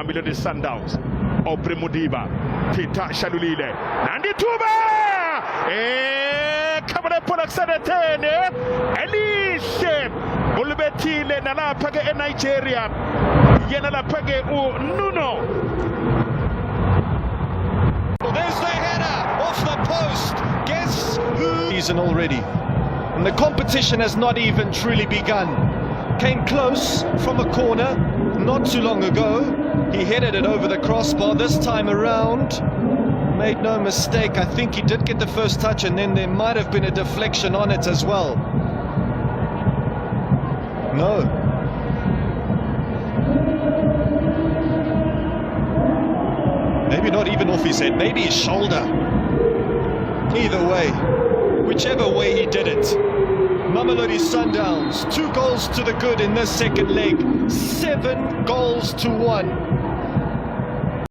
Mamelodi Sundowns. Aubrey Mudiba, Tita Shalulile, Nandi Tuba! Kamara Polaksanatene, Elise, Ulbetile, Nala Page in Nigeria, Yenala Page Nuno. There's the header off the post. Guess who? Season already. And the competition has not even truly begun. Came close from a corner not too long ago. He headed it over the crossbar. This time around, made no mistake. I think he did get the first touch, and then there might have been a deflection on it as well. No. Maybe not even off his head, maybe his shoulder. Either way, whichever way he did it, Mamelodi Sundowns, 2 goals to the good in this second leg, 7 goals to 1.